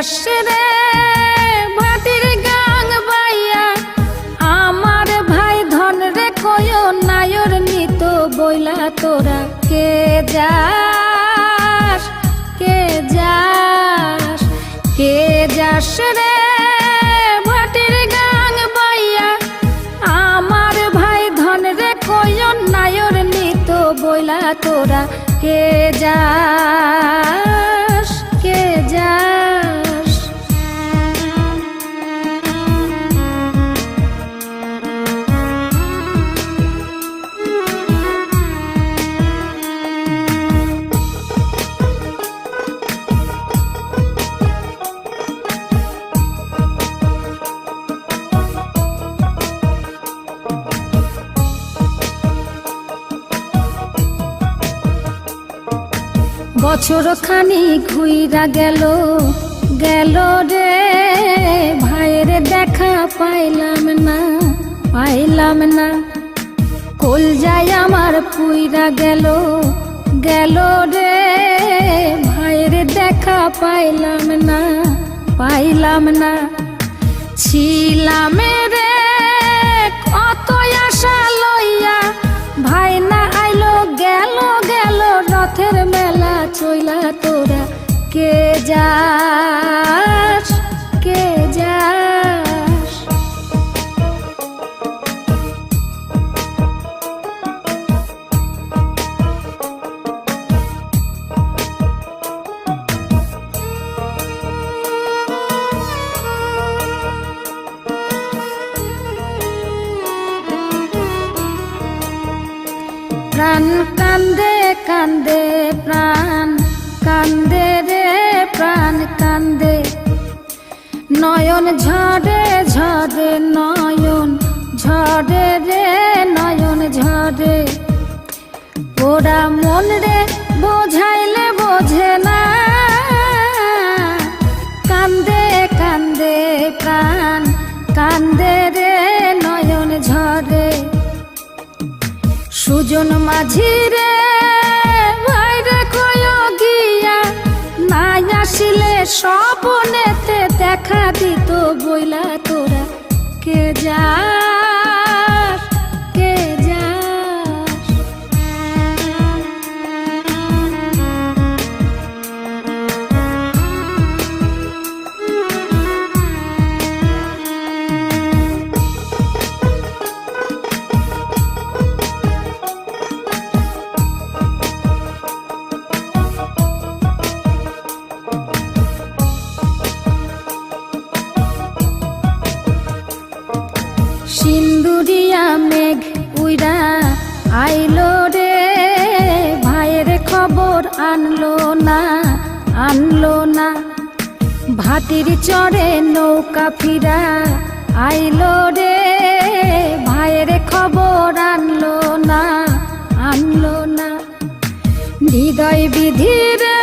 যাস রে ভাটির গাং বাইয়া আমার ভাই ধন রে কয় নায়র নিত বইলা তোরা কে যাস কে যাস কে যাস রে ভাটির গাং বাইয়া আমার ভাই ধন রে কয় নায়র নিত বইলা তোরা কে যাস কে যাস বছর খানি ঘুইরা গেল গেল রে ভাইয়ের দেখা পাইলাম না কল যায় আমার পুইরা গেল গেল রে ভাইয়ের দেখা পাইলাম না ছিলাম রে কত আশা লইয়া ভাই না আইলো গেল গেল রথের মেলা চইলা তোরা কে যাস কে যাস প্রাণ কান্দে কান্দে প্রাণ কান্দে রে প্রাণ কান্দে নয়ন ঝরে ঝরে নয়ন ঝরে রে নয়ন ঝরে ওরা মন রে বোঝাইলে বোঝে না কান্দে কান্দে প্রাণ কান্দে রে নয়ন ঝরে সুজন মাঝি রে ভাইরে কয় গিয়া নাই আসিলে স্বপনেতে দেখা দিত বইলা তোরা কে যাস কে যাস সিন্দুরিয়া মেঘ উইরা আইলো রে ভাইয়ের খবর আনলো না ভাটির চড়ে নৌকা ফিরা আইলো রে ভাইয়ের খবর আনলো না হৃদয় বিধি রে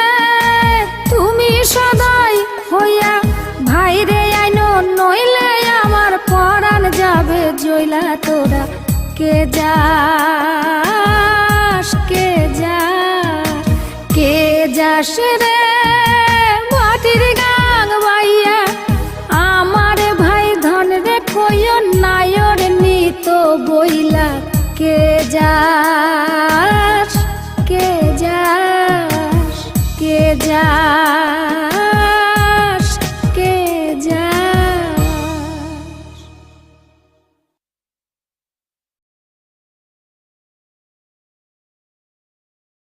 তুমি সদাই হইয়া ভাইরে আইনো নইলে আমার পরাণ যাবে জইলা তোরা কে যাস কে যাস কে যাস রে ভাটির গাং বাইয়া আমার ভাই ধন রে কয় নায়র নিত বইলা কে যাস কে যাস কে যাস